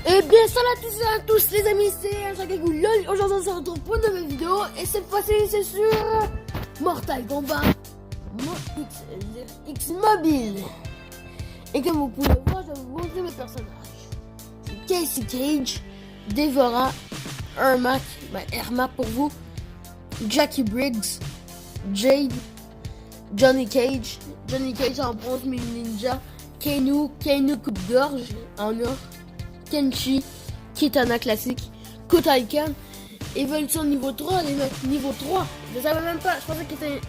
Et bien salut à tous les amis, c'est Jacagou LOL. Aujourd'hui on se retrouve pour une nouvelle vidéo. Et cette fois-ci c'est sur Mortal Kombat X Mobile. Et comme vous pouvez voir, je vais vous montrer mes personnages. C'est Casey Cage, Devora, Ermac pour vous, Jackie Briggs, Jade, Johnny Cage en bronze mais ninja, Kainu coupe-gorge en or, Kenshi, Kitana classique, Kotal Kahn, évolution niveau 3 les mecs, niveau 3, je savais même pas, je pensais qu'il était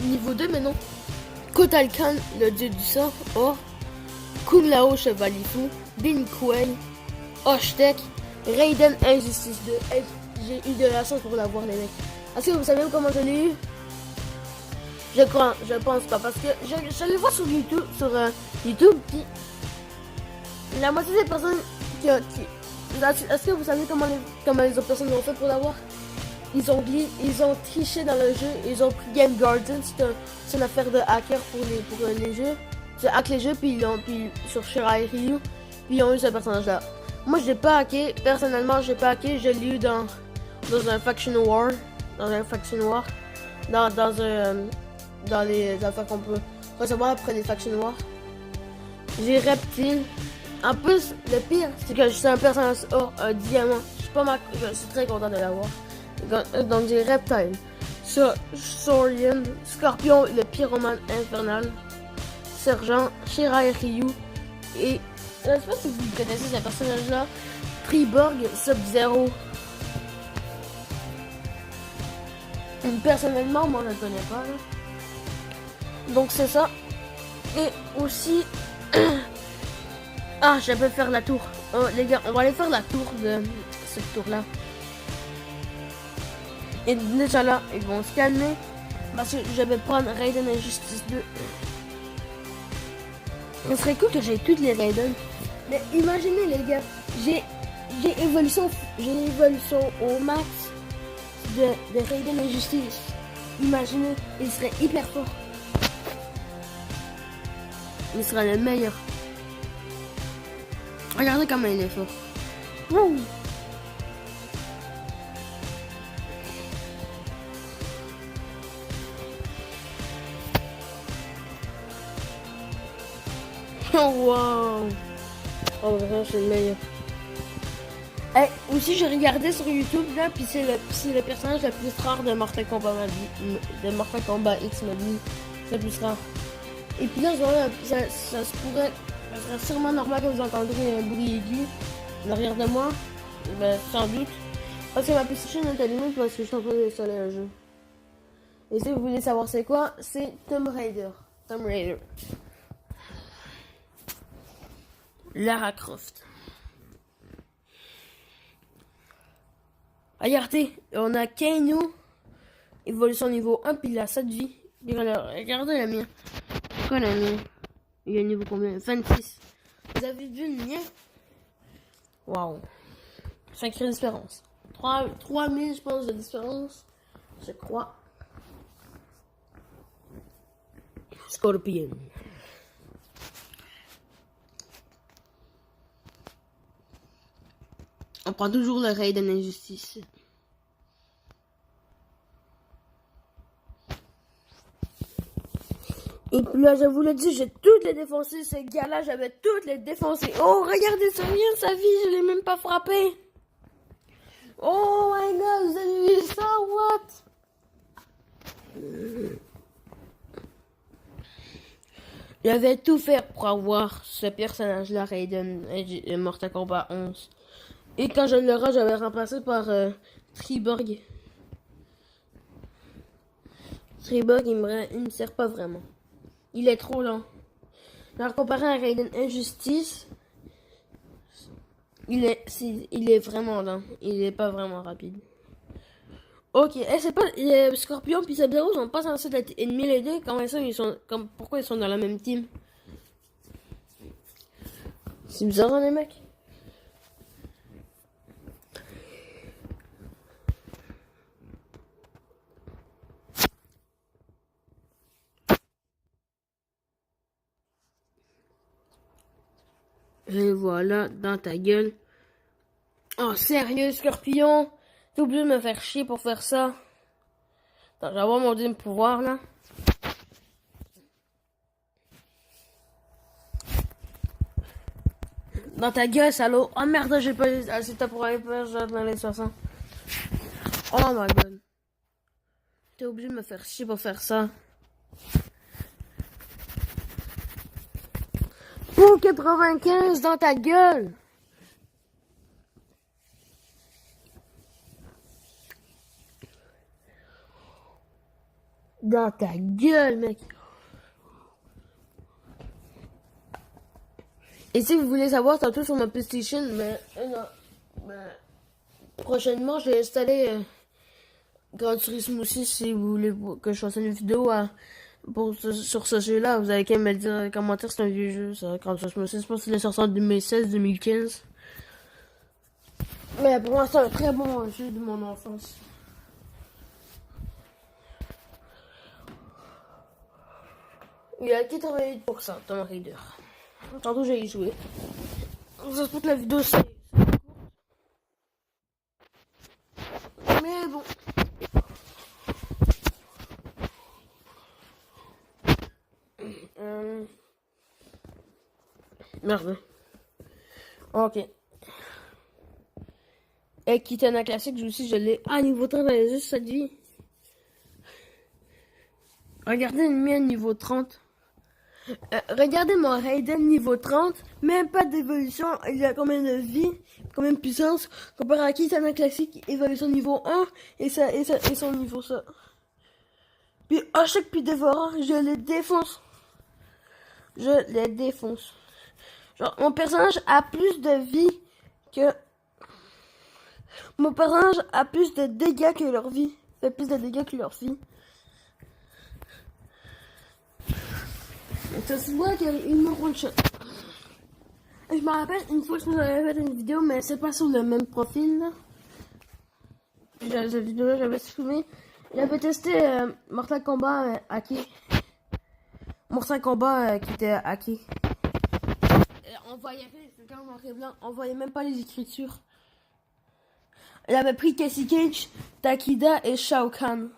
niveau 2 mais non. Kotal Kahn, le dieu du sang, or, Kung Lao chevalier fou, Bin Kuei, Oshtek, Raiden Injustice 2, j'ai eu de la chance pour l'avoir les mecs. Est-ce que vous savez comment je l'ai eu? Je pense pas, parce que je le vois sur YouTube, puis la moitié des personnes est-ce que vous savez comment les autres personnes l'ont fait pour l'avoir? Ils ont triché dans le jeu, ils ont pris Game Garden, c'est une affaire de hacker pour les jeux. Ils hack les jeux, puis sur Shirai Ryu, puis ils ont eu ce personnage-là. Moi je l'ai pas hacké, personnellement je l'ai pas hacké, je l'ai eu dans un faction war, dans les affaires qu'on peut recevoir après les faction wars. J'ai Reptile. En plus, le pire, c'est que c'est un personnage un diamant. Je suis très content de l'avoir. Donc j'ai Reptile, Saurian, Scorpion, le pyromane infernal, Sergent, Shirai Ryu et je sais pas si vous connaissez ce personnage-là, Triborg, Sub-Zero. Personnellement, moi je ne le connais pas. Là. Donc c'est ça. Et aussi, ah, je peux faire la tour. Oh, les gars, on va aller faire la tour de cette tour-là. Et déjà là, ils vont se calmer. Parce que je vais prendre Raiden Injustice 2. Ce serait cool que j'ai toutes les Raiden. Mais imaginez les gars, j'ai évolution au max de Raiden Injustice. Imaginez, il serait hyper fort. Il sera le meilleur. Regardez comment il est fort. Wouh. Oh wow. Oh vraiment c'est le meilleur. Aussi j'ai regardé sur YouTube là, puis c'est le personnage le plus rare de Mortal Kombat X Mobile. C'est le plus rare. Et puis là ça serait sûrement normal que vous entendrez un bruit aigu derrière de moi. Ben, sans doute. Parce que ma PlayStation est allumée parce que je suis en train d'installer un jeu. Et si vous voulez savoir c'est quoi, c'est Tomb Raider. Lara Croft. Regardez, on a Kainu, évolution niveau 1, puis il a 7 vies. Regardez la mienne. C'est quoi la mienne? Il y a niveau combien? 26. Vous avez vu le mien? Waouh. Sacrée différence. 3000 je pense de différence. Je crois. Scorpion. On prend toujours le Raiden Injustice. Et puis là, je vous le dis, j'ai toutes les défoncées. Ce gars-là, j'avais toutes les défoncées. Oh, regardez, ça vient de sa vie, je l'ai même pas frappé. Oh my god, vous avez vu ça, what? J'avais tout fait pour avoir ce personnage-là, Raiden, Mortal Kombat 11. Et quand je l'aurai, j'avais remplacé par Triborg. Triborg, il me sert pas vraiment. Il est trop lent. Alors comparé à Raiden Injustice, il est vraiment lent. Il est pas vraiment rapide. Ok, c'est pas Scorpion puis Sub-Zero sont pas censés être ennemis les deux. Comment ça pourquoi ils sont dans la même team? C'est bizarre les mecs. Et voilà, dans ta gueule. Oh, sérieux, Scorpion? T'es obligé de me faire chier pour faire ça. Attends, je vais avoir mon deuxième pouvoir, là. Dans ta gueule, salaud. Oh merde, j'ai pas assez de temps pour aller faire dans les 60. Oh my god. T'es obligé de me faire chier pour faire ça. Pour 95 dans ta gueule. Dans ta gueule, mec. Et si vous voulez savoir, tantôt sur ma PlayStation, prochainement, je vais installer Gran Turismo aussi. Si vous voulez que je fasse une vidéo sur ce jeu-là, vous avez qu'à me le dire dans les commentaires. C'est un vieux jeu, ça. Gran Turismo 6, je pense qu'il est sorti en 2016-2015. Mais pour moi, c'est un très bon jeu de mon enfance. Il est à 88% Tomb Raider. Tantôt j'ai y joué. Ça se peut que la vidéo c'est mais bon. Merde. Ok. Et Kitana classique, je l'ai à niveau 30 dans les yeux, ça dit. Regardez le mien niveau 30. Regardez mon Raiden niveau 30, même pas d'évolution, il a combien de vie, combien de puissance, comparé à Kitana classique, évolution niveau 1, et son niveau ça. Puis Oshek puis Dévorant, je les défonce. Je les défonce. Genre, mon personnage a plus de vie que... Mon personnage a plus de dégâts que leur vie. Fait plus de dégâts que leur vie. Ça se voit qu'ils me one-shot. Je me rappelle une fois que j'avais fait une vidéo, mais c'est pas sur le même profil. Là. Cette vidéo-là, j'avais filmé. J'avais testé Mortal Kombat hacké. Mortal Kombat qui était hacké. On voyait quand noir et blanc, on voyait même pas les écritures. Il avait pris Casey Cage, Takida et Shao Kahn.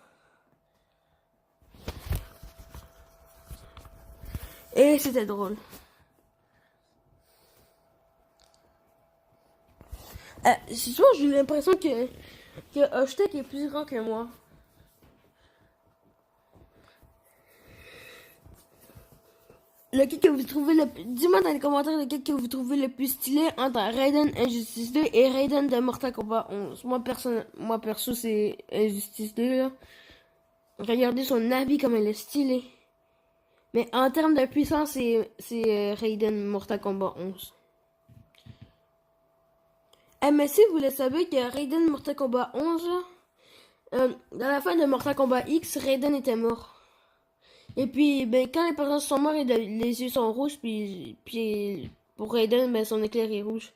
Et c'était drôle. C'est sûr, j'ai l'impression que Oshtek est plus grand que moi. Lequel que vous trouvez le plus... Dis-moi dans les commentaires lequel que vous trouvez le plus stylé entre Raiden Injustice 2 et Raiden de Mortal Kombat 11. Moi perso c'est Injustice 2 là. Regardez son habit comme elle est stylée. Mais en termes de puissance c'est Raiden Mortal Kombat 11. Mais si vous voulez savoir que Raiden Mortal Kombat 11 là, dans la fin de Mortal Kombat X, Raiden était mort. Et puis, ben, quand les personnages sont morts, les yeux sont rouges, puis pour Raiden, ben, son éclair est rouge.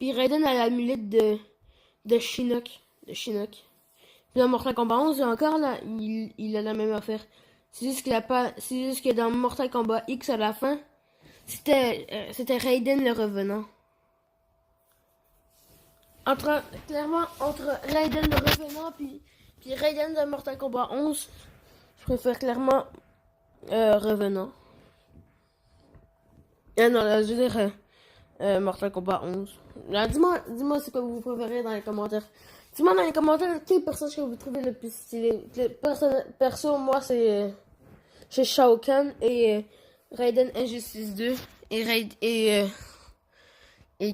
Puis Raiden a l'amulette de Shinnok. Puis dans Mortal Kombat 11, encore là, il a la même affaire. C'est juste qu'il a pas, c'est juste que dans Mortal Kombat X à la fin, c'était Raiden le revenant. Clairement, entre Raiden le revenant puis Raiden de Mortal Kombat 11, je préfère clairement revenant. Non, là, je veux dire Mortal Kombat 11. Là, dis-moi ce que vous préférez dans les commentaires. Dis-moi dans les commentaires quel personnage que vous trouvez le plus stylé. Perso, moi, c'est Shao Kahn et Raiden Injustice 2. Et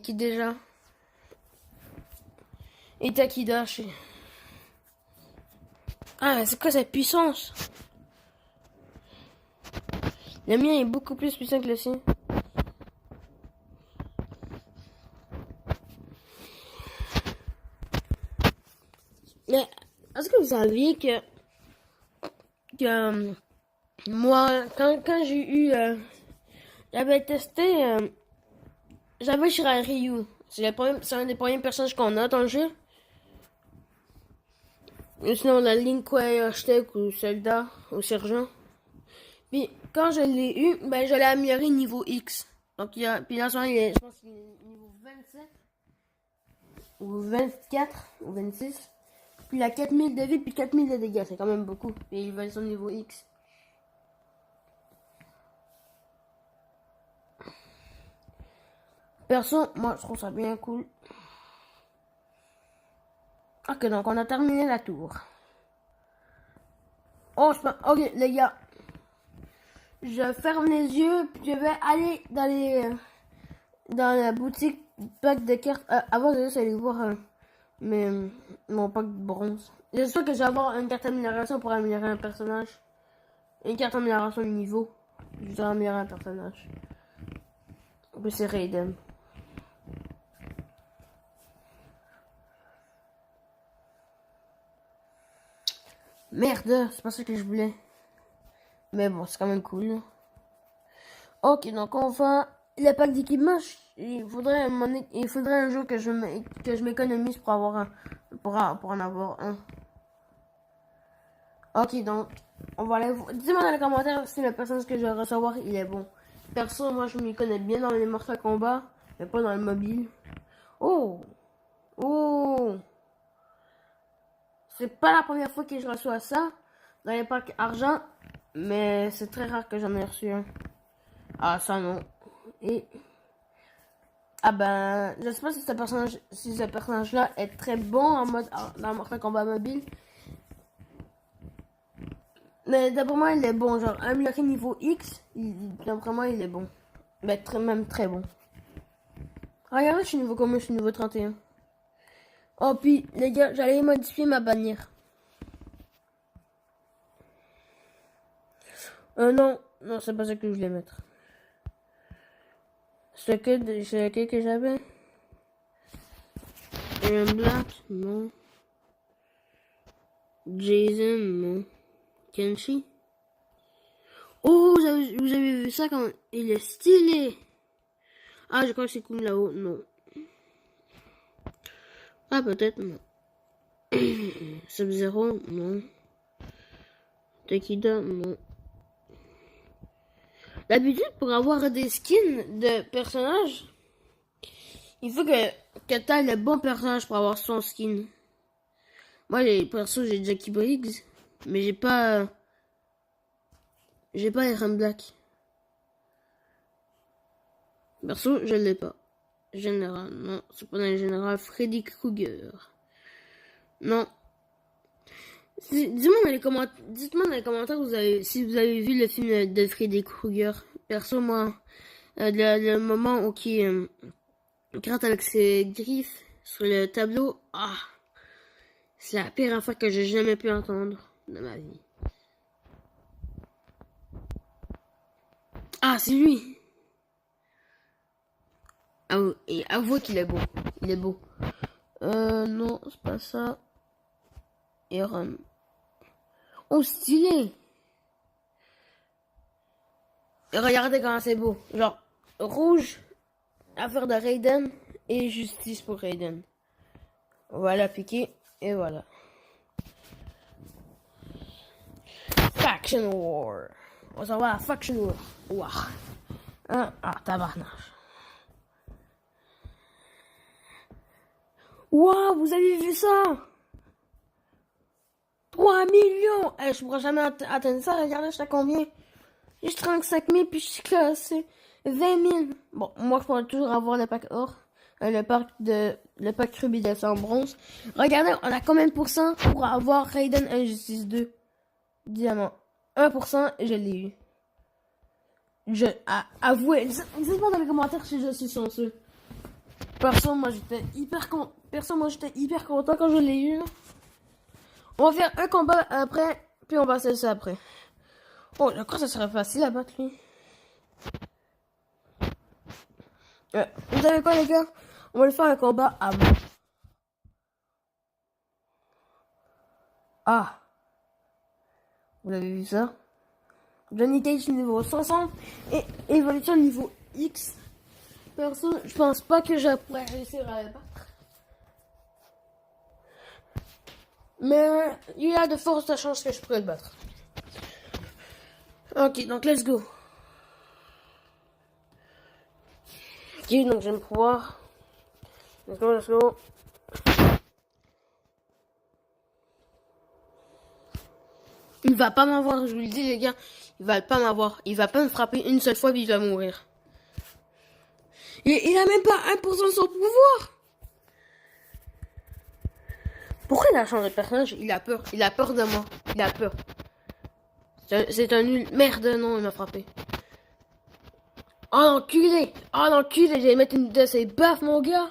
qui déjà? Et Takida, Ah, mais c'est quoi cette puissance? Le mien est beaucoup plus puissant que le sien. Mais est-ce que vous saviez que moi, quand j'ai eu... j'avais testé... j'avais Shirai Ryu. C'est un des premiers personnages qu'on a dans le jeu. Ou sinon, la Link Kuei Oshtek ou Zelda ou Sergent. Puis quand je l'ai eu, ben je l'ai amélioré niveau X. Donc puis là, je pense qu'il est niveau 27. ou 24 ou 26. Puis il a 4000 de vie puis 4000 de dégâts, c'est quand même beaucoup. Et il va son niveau X. Perso, moi je trouve ça bien cool. Ok, donc on a terminé la tour. Oh, ok les gars. Je ferme les yeux, puis je vais aller dans la boutique pack de cartes. Avant de juste aller voir mon pack de bronze. J'espère que je vais avoir une carte d'amélioration pour améliorer un personnage. Une carte d'amélioration de niveau. Je vais améliorer un personnage. Puis c'est Raiden. Merde, c'est pas ça que je voulais. Mais bon, c'est quand même cool. Ok, donc on va le pack d'équipement. Il faudrait un jour que je m'économise pour avoir pour en avoir un. Ok, donc on va aller voir. Dis-moi dans les commentaires si le personnage que je vais recevoir il est bon. Perso, moi je m'y connais bien dans les Mortal Kombat, mais pas dans le mobile. Oh, oh, c'est pas la première fois que je reçois ça dans les packs argent, mais c'est très rare que j'en ai reçu un. Ah ça non. Et ah ben, je sais pas si ce personnage-là est très bon en mode dans Mortal Kombat mobile. Mais d'après moi, il est bon. Genre, amélioré niveau X, d'après moi, il est bon. Mais même très bon. Regardez, je suis niveau combien? Je suis niveau 31. Oh, puis, les gars, j'allais modifier ma bannière. Non, c'est pas ça que je voulais mettre. C'est lequel que j'avais? Un Black, non. Jason, non. Kenshi. Oh, vous avez vu ça quand il est stylé. Ah, je crois que c'est Kung Lao, non. Ah, peut-être, non. Sub-Zero, non. Takida, non. D'habitude, pour avoir des skins de personnages, il faut que tu aies le bon personnage pour avoir son skin. Moi, perso, j'ai Jackie Briggs, mais j'ai pas RM Black. Perso, je l'ai pas. Général, non, c'est pas dans le général. Freddy Krueger. Non. Dites-moi dans les commentaires si vous avez vu le film de Freddy Krueger. Perso, moi, le moment où il gratte avec ses griffes sur le tableau, c'est la pire affaire que j'ai jamais pu entendre de ma vie. Ah, c'est lui. Et avouez qu'il est beau. Il est beau. Non, c'est pas ça. Aaron. Oh, stylé. Et regardez comment c'est beau. Genre, rouge, affaire de Raiden, et justice pour Raiden. Voilà, piqué, et voilà. Faction War. On s'en va à Faction War. Wow. Tabarnak. Wow, vous avez vu ça? 3 millions! Je pourrais jamais atteindre ça. Regardez, je suis à combien? J'ai 35 000, puis je suis classé 20 000. Bon, moi, je pourrais toujours avoir le pack or. Le pack Ruby de en bronze. Regardez, on a combien de pourcents pour avoir Raiden Injustice 2 diamant? 1%, et je l'ai eu. Avouez, dites-moi dans les commentaires si je suis chanceux. Perso, moi j'étais hyper content quand je l'ai eu. On va faire un combat après, puis on va faire ça après. Oh, je crois que ça serait facile à battre lui. Vous savez quoi les gars? On va le faire un combat avant. Ah. Vous avez vu ça? Johnny Cage niveau 60 et évolution niveau X. Perso, je pense pas que je pourrais réussir à le battre. Mais il y a de fortes chances que je pourrais le battre. Ok, donc let's go. Ok, donc je vais me pouvoir. Let's go. Il va pas m'avoir, je vous le dis les gars. Il va pas m'avoir. Il va pas me frapper une seule fois puis il va mourir. Il a même pas 1% de son pouvoir. Pourquoi il a changé de personnage? Il a peur. Il a peur de moi. Il a peur. C'est un nul. Merde, non, il m'a frappé. Oh l'enculé! Oh l'enculé! J'allais mettre une de ses baffes, mon gars!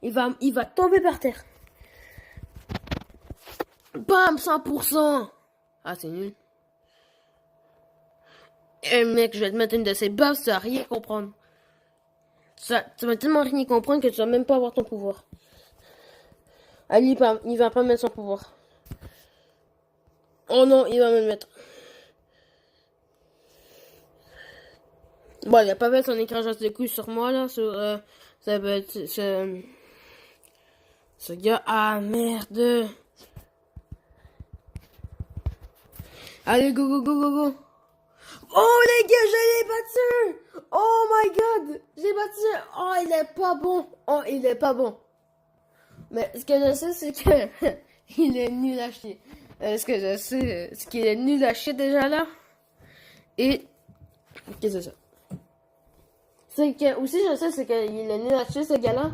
Il va tomber par terre. Bam! 100%! Ah, c'est nul. Eh mec, je vais te mettre une de ces baffes, tu vas rien comprendre. Tu vas tellement rien comprendre que tu vas même pas avoir ton pouvoir. Ali, il va pas mettre son pouvoir. Oh non, il va me le mettre. Bon, il a pas fait son écrasage de couilles sur moi, là. Ça va être... Ce gars... Ah, merde. Allez, go, go, go, go, go. Oh, les gars, je l'ai battu. Oh my god. J'ai battu. Oh, il est pas bon. Oh, il est pas bon. Mais ce que je sais, c'est que... il est nul à chier. Ce que je sais, c'est qu'il est nul à chier déjà, là. Et... Qu'est-ce que c'est ça? C'est que, aussi, je sais, c'est qu'il est nul à chier, ce gars-là.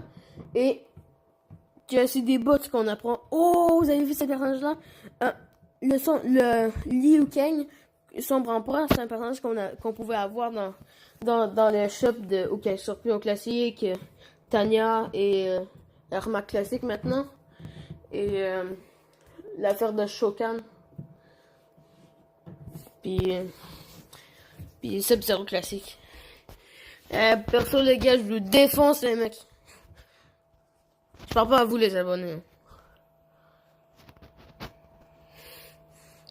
Et que c'est des bots qu'on apprend. Oh, vous avez vu ce personnage-là? Le Liu Kang, Sombre Empereur, c'est un personnage qu'on pouvait avoir dans les shops de Scorpion classique, Tanya et Arma classique maintenant. Et l'affaire de Shokan. Puis Sub-Zero classique. Perso les gars, je vous défonce les mecs. Je parle pas à vous les abonnés.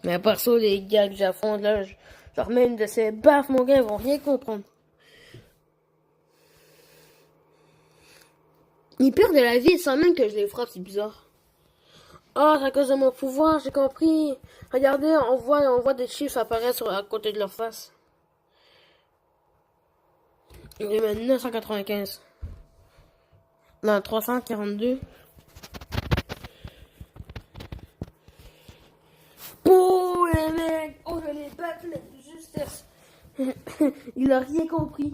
Mais perso les gars que j'affronte là, je leur mets une de ces baffes mon gars, ils vont rien comprendre. Ils perdent de la vie sans même que je les frappe, c'est bizarre. Oh, c'est à cause de mon pouvoir, j'ai compris. Regardez, on voit des chiffres apparaître à côté de leur face. Il est maintenant 995. Non, 342. Oh, les mecs! Oh, je les battre, mais justesse. Il a rien compris.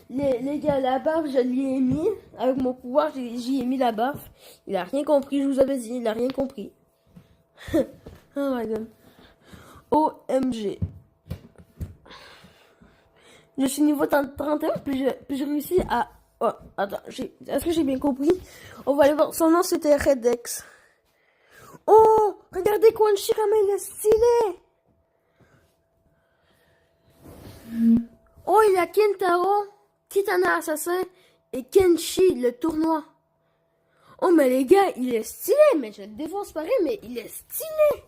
Les gars, la baffe, je lui ai mis. Avec mon pouvoir, j'y ai mis la baffe. Il a rien compris, je vous avais dit, il a rien compris. Oh my god. OMG. Je suis niveau 31, puis je réussis à... Oh, attends, est-ce que j'ai bien compris? On va aller voir, son nom c'était Redex. Oh, regardez Quan Chi comme il est stylé. Oh, il y a Kentaro, Kitana Assassin et Kenshi, le tournoi. Oh, mais les gars, il est stylé, mais je le défonce pareil, mais il est stylé.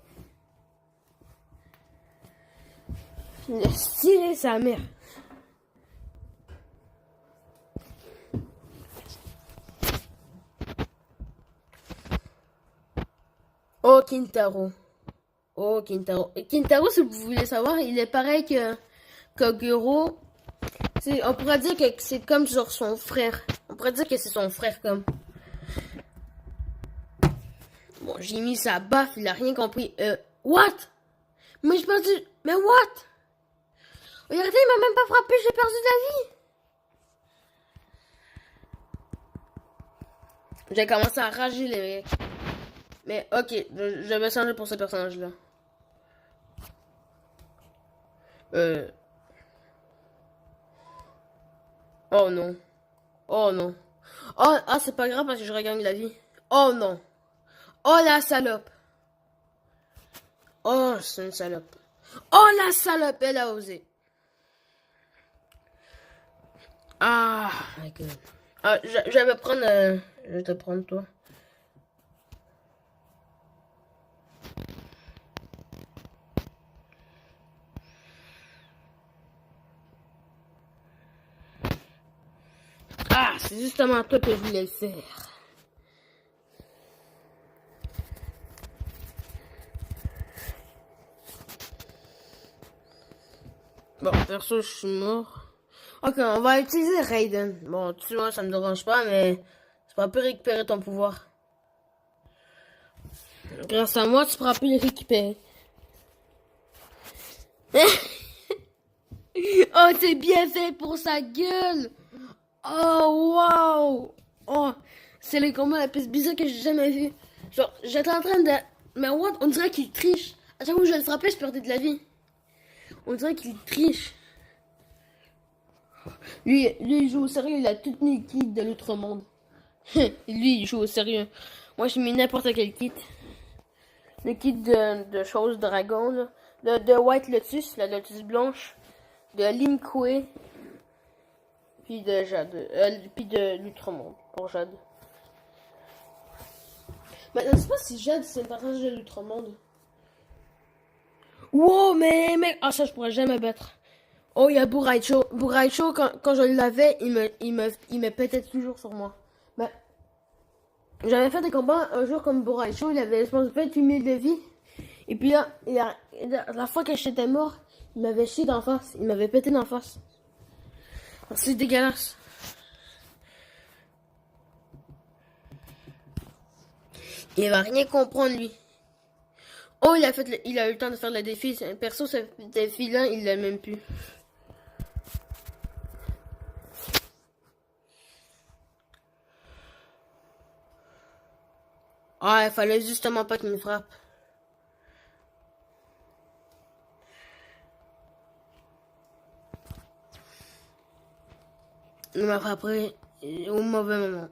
Il est stylé, sa mère. Oh, Kintaro. Oh, Kintaro. Et Kintaro, si vous voulez savoir, il est pareil que Koguro. On pourrait dire que c'est comme genre son frère. On pourrait dire que c'est son frère comme. Bon, j'ai mis sa baffe, il a rien compris. What? Mais je perdu. Mais what? Regardez, il m'a même pas frappé, j'ai perdu de la vie. J'ai commencé à rager les mecs. Mais ok, je vais changer pour ce personnage-là. Oh non. Oh non. Oh, ah, c'est pas grave parce que je regagne la vie. Oh non. Oh la salope. Oh, c'est une salope. Oh la salope, elle a osé. Ah, my god. Ah, je vais prendre... je vais te prendre toi. Ah, c'est justement toi que je voulais le faire. Bon, perso, je suis mort. Ok, on va utiliser Raiden. Bon, tu vois, ça me dérange pas, mais tu pourras plus récupérer ton pouvoir. Grâce à moi, tu pourras plus le récupérer. Oh, c'est bien fait pour sa gueule. Oh, wow. Oh, c'est le combat la plus bizarre que j'ai jamais vu. Genre, j'étais en train de... Mais what? On dirait qu'il triche. À chaque fois que je le frappais, je perdais de la vie. On dirait qu'il triche. Lui, il joue au sérieux, il a toute une kit de l'outre-monde. Lui, il joue au sérieux. Moi, j'ai mis n'importe quel kit. Le kit de choses dragon, là. De White Lotus, la Lotus blanche. De Linkwe. Puis de Jade. Puis de l'outre-monde, pour Jade. Mais je sais pas si Jade, c'est une personnage de l'outre-monde. Wow, mais mec, ah ça, je pourrais jamais battre. Oh, il y a Buraicho. Buraicho, quand je l'avais, il me pétait toujours sur moi. Mais j'avais fait des combats un jour comme Buraicho, il avait, je pense, 28 000 de vie. Et puis là, la fois que j'étais mort, il m'avait chié d'en face. Il m'avait pété d'en face. C'est dégueulasse. Il va rien comprendre, lui. Oh, il a eu le temps de faire le défi. Perso, ce défi-là, il l'a même plus. Ah, il fallait justement pas qu'il me frappe. Il m'a frappé au mauvais moment.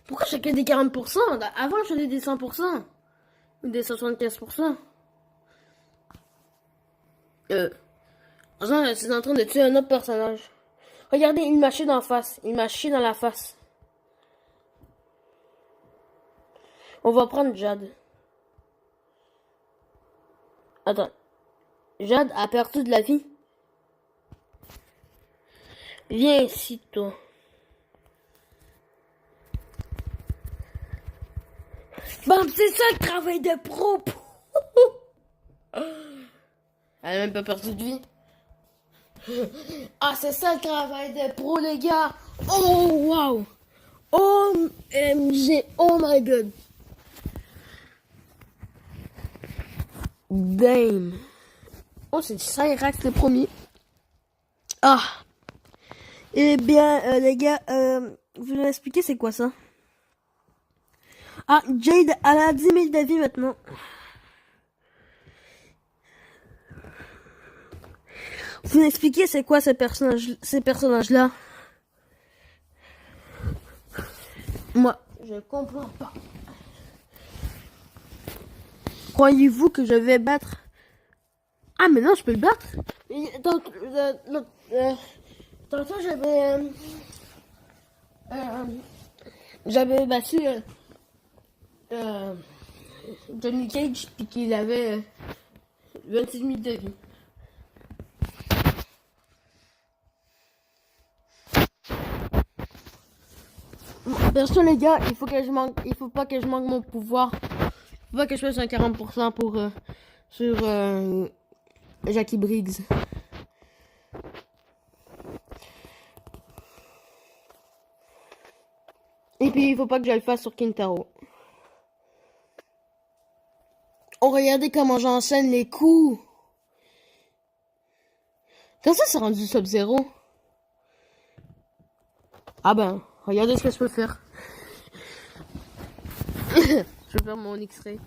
Pourquoi j'ai que des 40%? Avant, je faisais des 100%. Ou des 75%. C'est en train de tuer un autre personnage. Regardez, il m'a chié dans la face. Il m'a chié dans la face. On va prendre Jade. Attends. Jade a perdu de la vie. Viens ici, toi. Bam, c'est ça le travail de pro. Elle a même pas perdu de vie. Ah, c'est ça le travail de pro, les gars. Oh, wow. OMG. Oh my god. Damn. Oh, c'est Cyrax le premier. Ah. Eh bien, les gars, vous nous expliquer c'est quoi ça? Ah, Jade, elle a 10 000 de vie maintenant. Vous nous expliquer c'est quoi ces personnages-là? Moi, je comprends pas. Croyez-vous que je vais battre? Ah, mais non, je peux le battre. Tantôt, j'avais battu Johnny Cage, puis qu'il avait 26 000 de vie. Perso, les gars, il faut pas que je manque mon pouvoir. Il faut pas que je fasse un 40% sur Jackie Briggs. Et puis, il faut pas que je le fasse sur Kintaro. Oh, regardez comment j'enchaîne les coups. Quand ça s'est rendu Sub-Zero? Ah ben, regardez ce que je peux faire. Je vais faire mon X-Ray.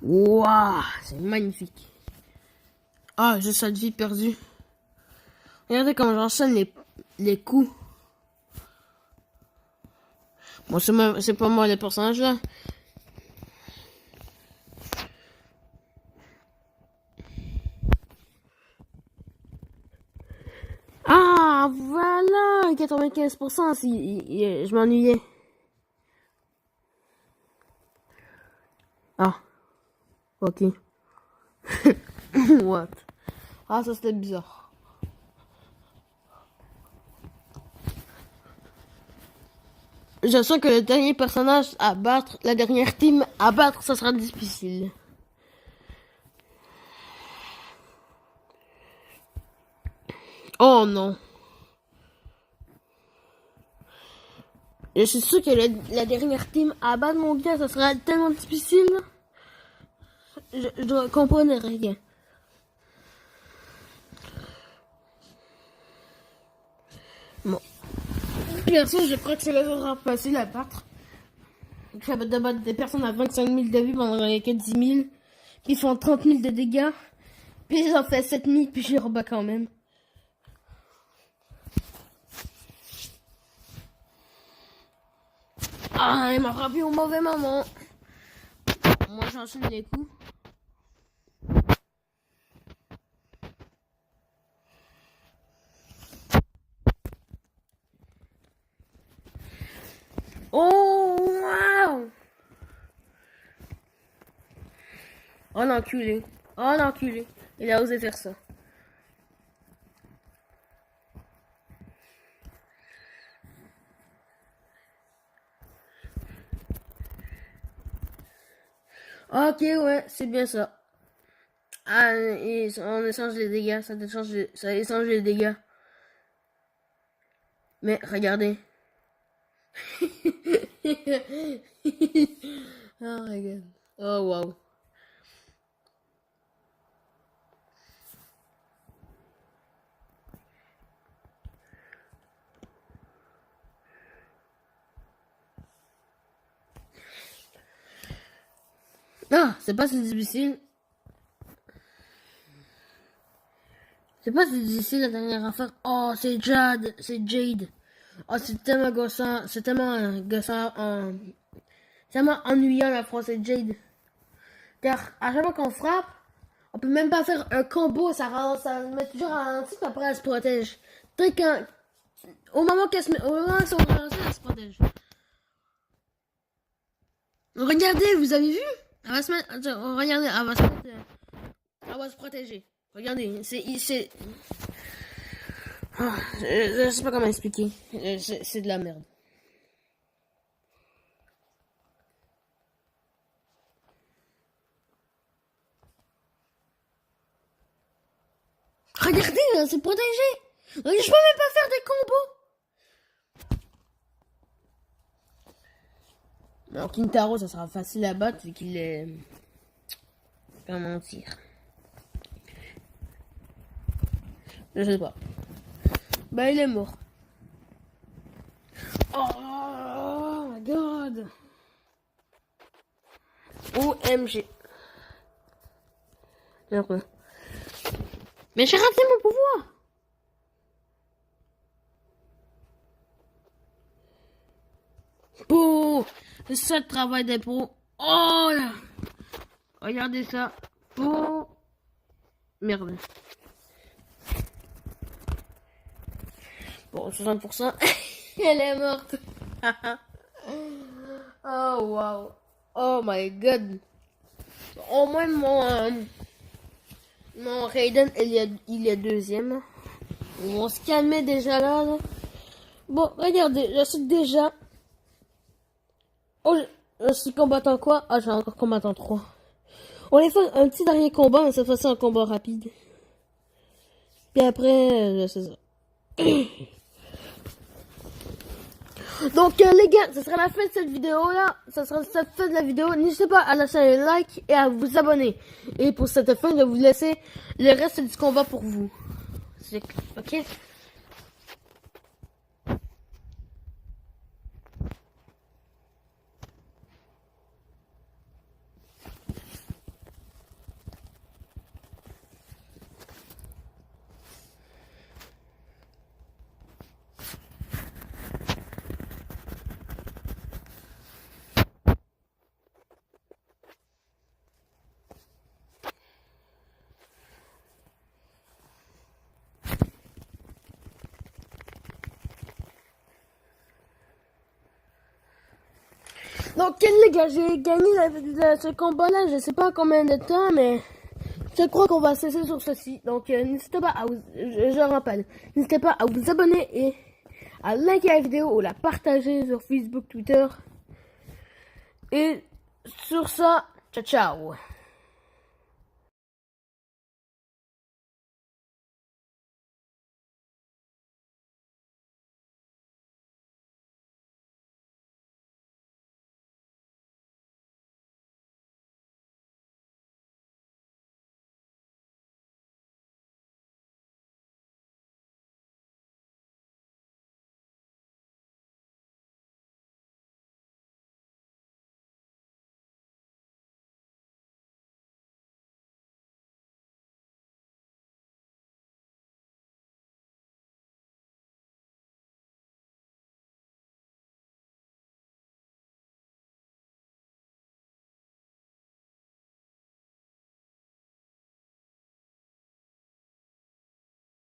Waouh, c'est magnifique. Ah, j'ai cette vie perdue. Regardez comment j'enchaîne les coups. Bon, c'est pas moi les personnages là. Ah, voilà, 95%, je m'ennuyais. Ah, ok. What? Ah, ça c'était bizarre. Je sens que le dernier personnage à battre, la dernière team à battre, ça sera difficile. Oh non. Je suis sûr que la dernière team à battre, mon gars, ça sera tellement difficile. Je comprends rien. Bon. Perso, je crois que c'est le sera facile à battre. Je vais de battre des personnes à 25 000 de vie pendant les 10 000. Qui font 30 000 de dégâts. Puis j'en fais 7 000, puis je les rebats quand même. Ah, il m'a frappé au mauvais moment. Moi, j'enchaîne les coups. Oh, wow! Oh, l'enculé. Oh, l'enculé. Il a osé faire ça. Ok, ouais, c'est bien ça. Ah, et on échange les dégâts. Ça échange les dégâts. Mais regardez. Oh my god. Oh wow. Ah, c'est pas si difficile. C'est pas si difficile la dernière affaire. Oh, c'est Jade. C'est Jade. Oh, c'est tellement gossant. C'est tellement gossant. Tellement ennuyant la phrase, c'est Jade. Car à chaque fois qu'on frappe, on peut même pas faire un combo. Ça met toujours ralenti, puis après elle se protège. Au moment qu'elle se met, au moment qu'elle ralenti, elle se protège. Regardez, vous avez vu? Elle va se mettre, regardez, elle va se mettre, elle va se protéger. Regardez, je sais pas comment expliquer. C'est de la merde. Regardez, c'est protégé. Je peux même pas faire des combos. Alors Kintaro, ça sera facile à battre vu qu'il est... Pas mentir. Je sais pas. Bah il est mort. Oh my god. OMG. Mais j'ai raté mon pouvoir. Oh, c'est ça le travail des pros. Oh là. Regardez ça. Oh. Merde. Bon, 60%. Elle est morte. Oh wow. Oh my god. Au moins mon Raiden il est deuxième. On se calmait déjà là. Bon, regardez, je suis déjà. Oh, je suis combattant quoi? Ah, j'ai encore combattant 3. On va faire un petit dernier combat, mais cette fois-ci un combat rapide. Puis après, c'est ça. Donc les gars, ce sera la fin de cette vidéo là. Ça sera la fin de la vidéo. N'hésitez pas à lâcher un like et à vous abonner. Et pour cette fin, je vais vous laisser le reste du combat pour vous. Ok? Donc les gars, j'ai gagné ce combat-là, je sais pas combien de temps, mais je crois qu'on va cesser sur ceci. Donc n'hésitez pas à vous, je rappelle, n'hésitez pas à vous abonner et à liker la vidéo ou la partager sur Facebook, Twitter. Et sur ça, ciao ciao.